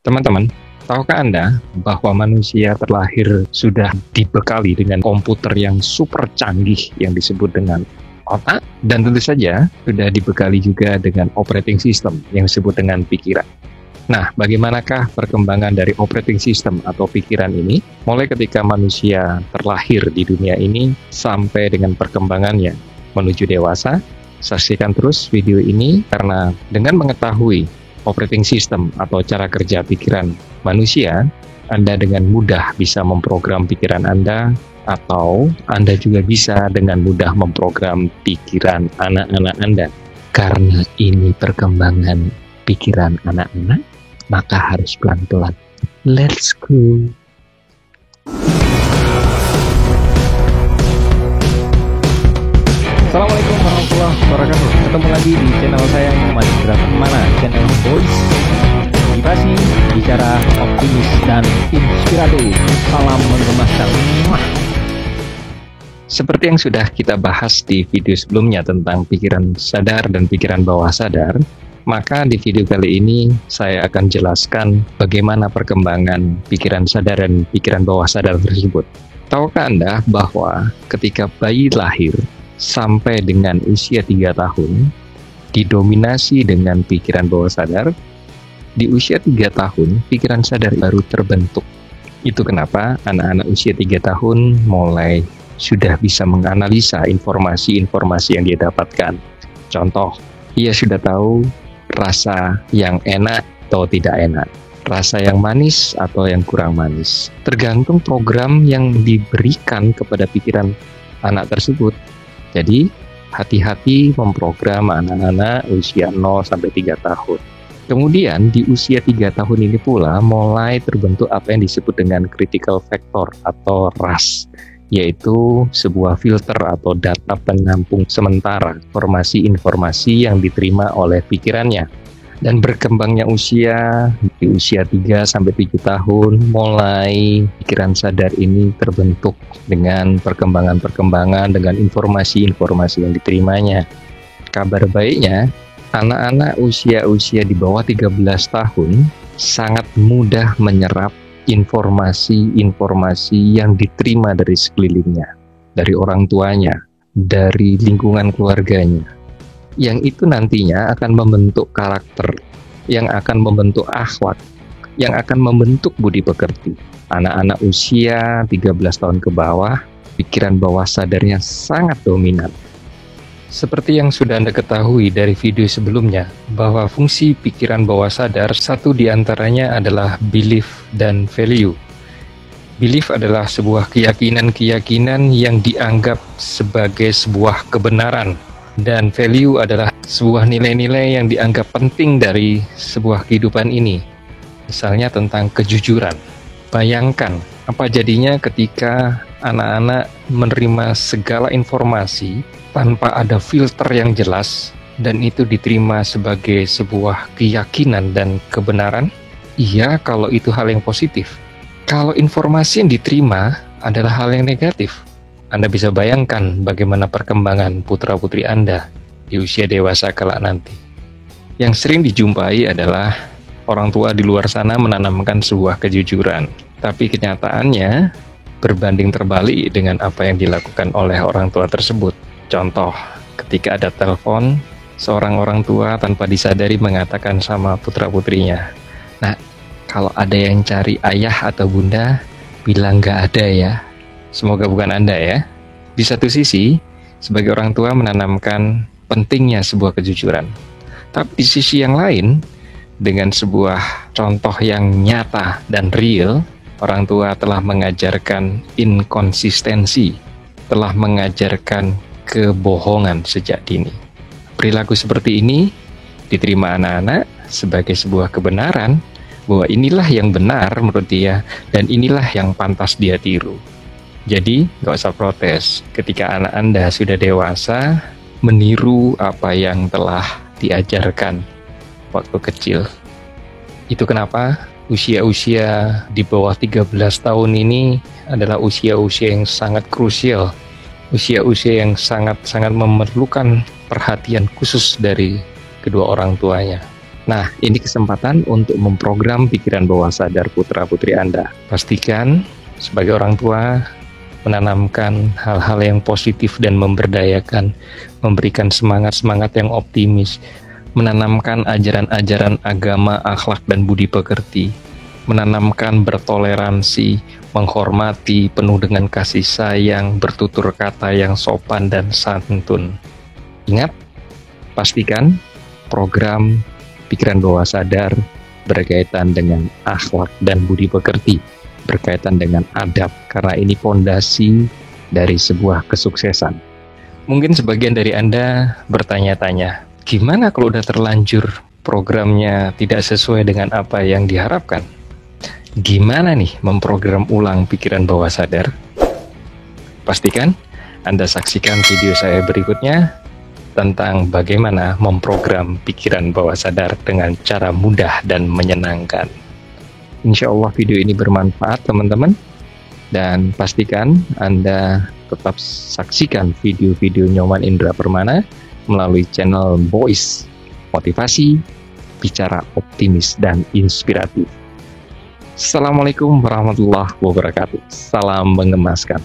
Teman-teman, tahukah Anda bahwa manusia terlahir sudah dibekali dengan komputer yang super canggih yang disebut dengan otak, dan tentu saja sudah dibekali juga dengan operating system yang disebut dengan pikiran. Nah, bagaimanakah perkembangan dari operating system atau pikiran ini mulai ketika manusia terlahir di dunia ini sampai dengan perkembangannya menuju dewasa? Saksikan terus video ini karena dengan mengetahui operating system atau cara kerja pikiran manusia, Anda dengan mudah bisa memprogram pikiran Anda, atau Anda juga bisa dengan mudah memprogram pikiran anak-anak Anda. Karena ini perkembangan pikiran anak-anak, maka harus pelan-pelan. Let's go! Assalamualaikum warahmatullahi wabarakatuh. Ketemu lagi di channel saya Muhammad Indra Mana, channel Voice Motivasi, bicara optimis dan inspiratif. Salam menggemaskan. Seperti yang sudah kita bahas di video sebelumnya tentang pikiran sadar dan pikiran bawah sadar, maka di video kali ini saya akan jelaskan bagaimana perkembangan pikiran sadar dan pikiran bawah sadar tersebut. Tahukah Anda bahwa ketika bayi lahir sampai dengan usia 3 tahun didominasi dengan pikiran bawah sadar, di usia 3 tahun pikiran sadar baru terbentuk. Itu kenapa anak-anak usia 3 tahun mulai sudah bisa menganalisa informasi-informasi yang dia dapatkan. Contoh, ia sudah tahu rasa yang enak atau tidak enak, rasa yang manis atau yang kurang manis, tergantung program yang diberikan kepada pikiran anak tersebut. Jadi, hati-hati memprogram anak-anak usia 0-3 tahun. Kemudian, di usia 3 tahun ini pula mulai terbentuk apa yang disebut dengan critical factor atau RAS, yaitu sebuah filter atau data penampung sementara informasi-informasi yang diterima oleh pikirannya. Dan berkembangnya usia, di usia 3-7 tahun, mulai pikiran sadar ini terbentuk dengan perkembangan-perkembangan, dengan informasi-informasi yang diterimanya. Kabar baiknya, anak-anak usia-usia di bawah 13 tahun sangat mudah menyerap informasi-informasi yang diterima dari sekelilingnya, dari orang tuanya, dari lingkungan keluarganya, yang itu nantinya akan membentuk karakter, yang akan membentuk akhlak, yang akan membentuk budi pekerti. Anak-anak usia 13 tahun ke bawah, pikiran bawah sadarnya sangat dominan. Seperti yang sudah Anda ketahui dari video sebelumnya, bahwa fungsi pikiran bawah sadar satu diantaranya adalah belief dan value. Belief adalah sebuah keyakinan-keyakinan yang dianggap sebagai sebuah kebenaran, dan value adalah sebuah nilai-nilai yang dianggap penting dari sebuah kehidupan ini. Misalnya tentang kejujuran. Bayangkan apa jadinya ketika anak-anak menerima segala informasi tanpa ada filter yang jelas, dan itu diterima sebagai sebuah keyakinan dan kebenaran. Iya, kalau itu hal yang positif. Kalau informasi yang diterima adalah hal yang negatif, Anda bisa bayangkan bagaimana perkembangan putra-putri Anda di usia dewasa kelak nanti. Yang sering dijumpai adalah orang tua di luar sana menanamkan sebuah kejujuran, tapi kenyataannya berbanding terbalik dengan apa yang dilakukan oleh orang tua tersebut. Contoh, ketika ada telepon, seorang orang tua tanpa disadari mengatakan sama putra-putrinya, "Nah, kalau ada yang cari ayah atau bunda, bilang nggak ada ya." Semoga bukan Anda ya. Di satu sisi, sebagai orang tua menanamkan pentingnya sebuah kejujuran. Tapi di sisi yang lain, dengan sebuah contoh yang nyata dan real, orang tua telah mengajarkan inkonsistensi, telah mengajarkan kebohongan sejak dini. Perilaku seperti ini diterima anak-anak sebagai sebuah kebenaran, bahwa inilah yang benar menurut dia, dan inilah yang pantas dia tiru. Jadi, nggak usah protes ketika anak Anda sudah dewasa meniru apa yang telah diajarkan waktu kecil. Itu kenapa usia-usia di bawah 13 tahun ini adalah usia-usia yang sangat krusial, usia-usia yang sangat-sangat memerlukan perhatian khusus dari kedua orang tuanya. Nah, ini kesempatan untuk memprogram pikiran bawah sadar putra-putri Anda. Pastikan sebagai orang tua menanamkan hal-hal yang positif dan memberdayakan, memberikan semangat-semangat yang optimis, menanamkan ajaran-ajaran agama, akhlak, dan budi pekerti, menanamkan bertoleransi, menghormati, penuh dengan kasih sayang, bertutur kata yang sopan dan santun. Ingat, pastikan program pikiran bawah sadar berkaitan dengan akhlak dan budi pekerti, berkaitan dengan adab, karena ini fondasi dari sebuah kesuksesan. Mungkin sebagian dari Anda bertanya-tanya, gimana kalau udah terlanjur programnya tidak sesuai dengan apa yang diharapkan? Gimana nih memprogram ulang pikiran bawah sadar? Pastikan Anda saksikan video saya berikutnya tentang bagaimana memprogram pikiran bawah sadar dengan cara mudah dan menyenangkan. Insya Allah video ini bermanfaat teman-teman, dan pastikan Anda tetap saksikan video-video Nyoman Indra Permana melalui channel Voice Motivasi, bicara optimis dan inspiratif. Assalamualaikum warahmatullahi wabarakatuh. Salam mengemaskan.